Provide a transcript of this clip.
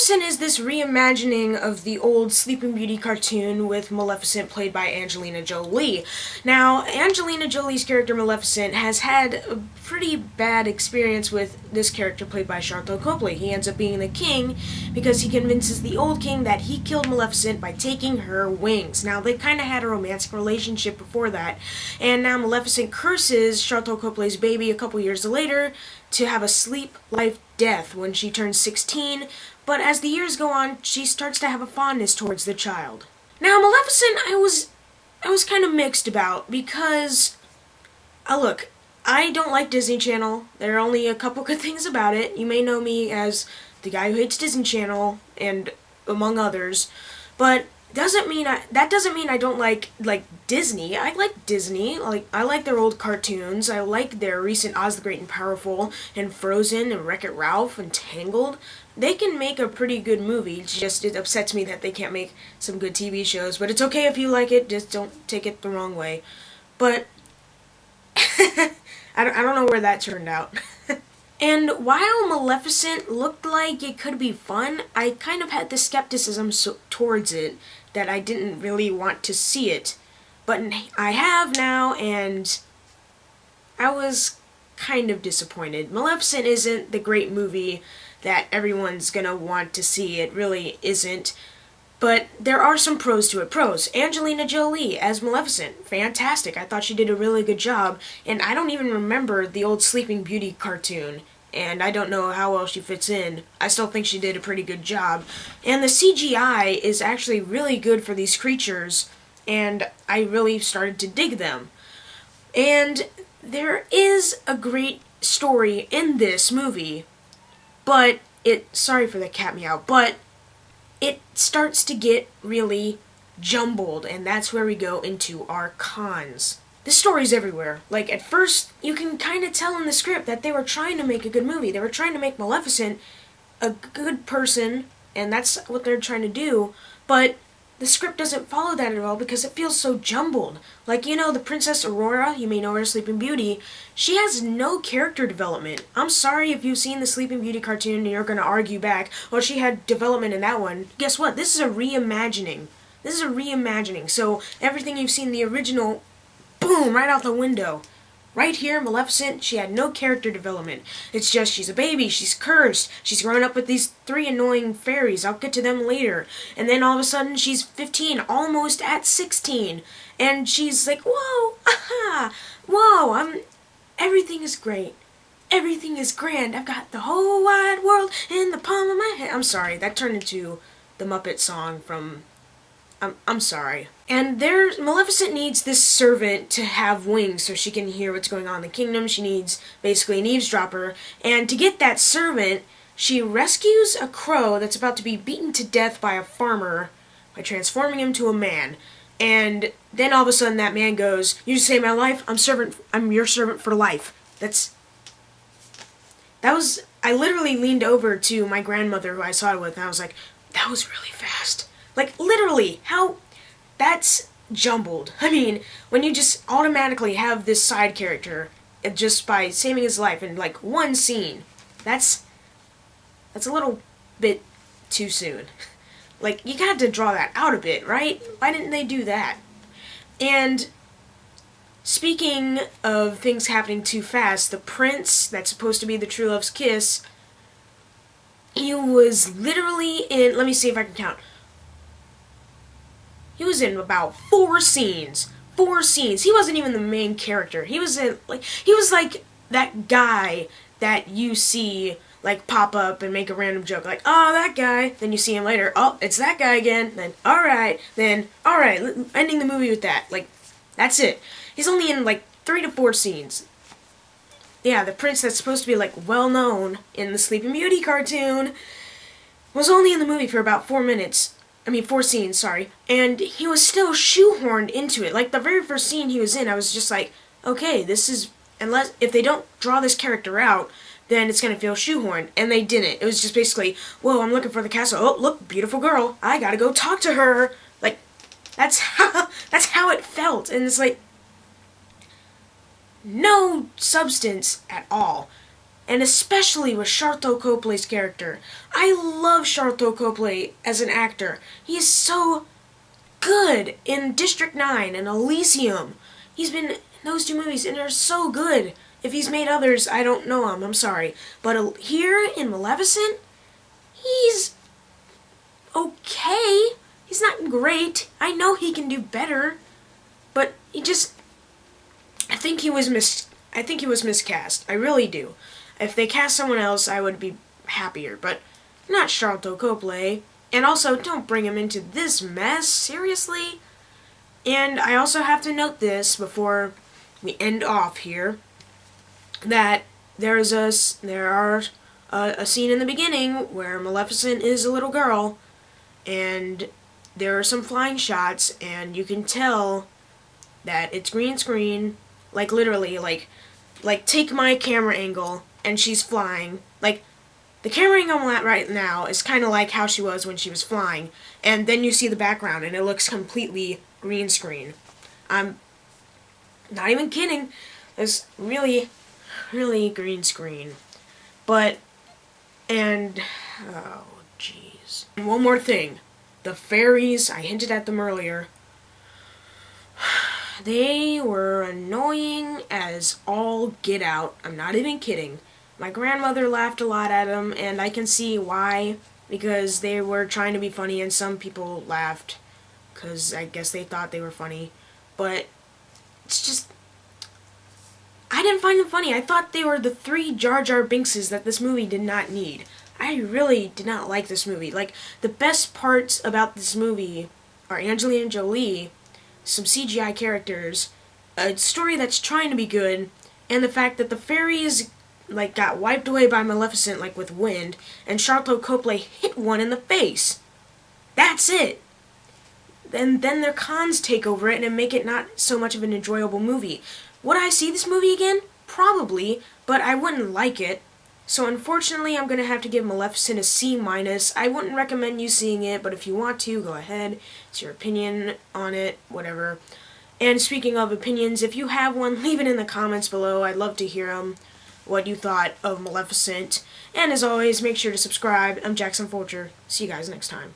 Maleficent is this reimagining of the old Sleeping Beauty cartoon with Maleficent played by Angelina Jolie. Now, Angelina Jolie's character Maleficent has had a pretty bad experience with this character played by Sharlto Copley. He ends up being the king because he convinces the old king that he killed Maleficent by taking her wings. Now, they kind of had a romantic relationship before that, and now Maleficent curses Sharlto Copley's baby a couple years later to have a sleep-life-death when she turns 16, but as the years go on, she starts to have a fondness towards the child. Now, Maleficent, I was kind of mixed about, because, look, I don't like Disney Channel. There are only a couple good things about it. You may know me as the guy who hates Disney Channel, and among others, but that doesn't mean I don't like Disney. I like Disney. I like their old cartoons. I like their recent Oz the Great and Powerful and Frozen and Wreck-It Ralph and Tangled. They can make a pretty good movie. It upsets me that they can't make some good TV shows. But it's okay if you like it. Just don't take it the wrong way. But I don't know where that turned out. And while Maleficent looked like it could be fun, I kind of had the skepticism towards it that I didn't really want to see it. But I have now, and I was kind of disappointed. Maleficent isn't the great movie that everyone's gonna want to see. It really isn't. But there are some pros to it. Pros. Angelina Jolie as Maleficent. Fantastic. I thought she did a really good job. And I don't even remember the old Sleeping Beauty cartoon. And I don't know how well she fits in. I still think she did a pretty good job. And the CGI is actually really good for these creatures. And I really started to dig them. And there is a great story in this movie. But sorry for the cat meow, but it starts to get really jumbled, and that's where we go into our cons. The story's everywhere. At first, you can kind of tell in the script that they were trying to make a good movie. They were trying to make Maleficent a good person, and that's what they're trying to do, but the script doesn't follow that at all because it feels so jumbled. The Princess Aurora, you may know her as Sleeping Beauty, she has no character development. I'm sorry if you've seen the Sleeping Beauty cartoon and you're going to argue back, well, she had development in that one. Guess what? This is a reimagining. So everything you've seen in the original, boom, right out the window. Right here, Maleficent, she had no character development. It's just she's a baby, she's cursed, she's growing up with these 3 annoying fairies. I'll get to them later. And then all of a sudden she's 15, almost at 16. And she's like, whoa, aha, whoa, everything is great. Everything is grand. I've got the whole wide world in the palm of my hand. I'm sorry, that turned into the Muppet song from... I'm sorry. And Maleficent needs this servant to have wings so she can hear what's going on in the kingdom. She needs basically an eavesdropper. And to get that servant, she rescues a crow that's about to be beaten to death by a farmer by transforming him to a man. And then all of a sudden that man goes, "You just saved my life, I'm your servant for life." I literally leaned over to my grandmother who I saw it with, and I was like, that was really fast. Literally, that's jumbled. I mean, when you just automatically have this side character just by saving his life in one scene, that's a little bit too soon. You got to draw that out a bit, right? Why didn't they do that? And speaking of things happening too fast, the prince that's supposed to be the true love's kiss, he was literally in, let me see if I can count. He was in about 4 scenes. 4 scenes. He wasn't even the main character. He was like that guy that you see pop up and make a random joke. Oh, that guy. Then you see him later. Oh, it's that guy again. Then, alright. Ending the movie with that. That's it. He's only in 3 to 4 scenes. Yeah, the prince that's supposed to be well known in the Sleeping Beauty cartoon was only in the movie for about 4 scenes, sorry. And he was still shoehorned into it. The very first scene he was in, I was just okay, if they don't draw this character out, then it's going to feel shoehorned. And they didn't. It was just basically, whoa, I'm looking for the castle. Oh, look, beautiful girl. I gotta go talk to her. That's how it felt. And it's no substance at all. and especially with Sharlto Copley's character. I love Sharlto Copley as an actor. He is so good in District 9 and Elysium. He's been in those two movies, and they're so good. If he's made others, I don't know him. I'm sorry. But here in Maleficent, he's okay. He's not great. I know he can do better, but I think he was miscast. I really do. If they cast someone else, I would be happier, but not Sharlto Copley. And also, don't bring him into this mess, seriously. And I also have to note this before we end off here, that there are a scene in the beginning where Maleficent is a little girl, and there are some flying shots, and you can tell that it's green screen, like literally, like take my camera angle, and she's flying, like, the camera angle I'm at right now is kind of like how she was when she was flying, and then you see the background, and it looks completely green screen. I'm not even kidding. It's really, really green screen. But, and, oh, jeez. And one more thing. The fairies, I hinted at them earlier. They were annoying as all get out. I'm not even kidding. My grandmother laughed a lot at them, and I can see why, because they were trying to be funny, and some people laughed, because I guess they thought they were funny, but it's just, I didn't find them funny. I thought they were the 3 Jar Jar Binkses that this movie did not need. I really did not like this movie. Like, the best parts about this movie are Angelina Jolie, some CGI characters, a story that's trying to be good, and the fact that the fairies got wiped away by Maleficent, with wind, and Sharlto Copley hit one in the face. That's it. And then their cons take over it and make it not so much of an enjoyable movie. Would I see this movie again? Probably, but I wouldn't like it. So unfortunately, I'm going to have to give Maleficent a C-. I wouldn't recommend you seeing it, but if you want to, go ahead. It's your opinion on it, whatever. And speaking of opinions, if you have one, leave it in the comments below. I'd love to hear them. What you thought of Maleficent. And as always, make sure to subscribe. I'm Jackson Fulcher. See you guys next time.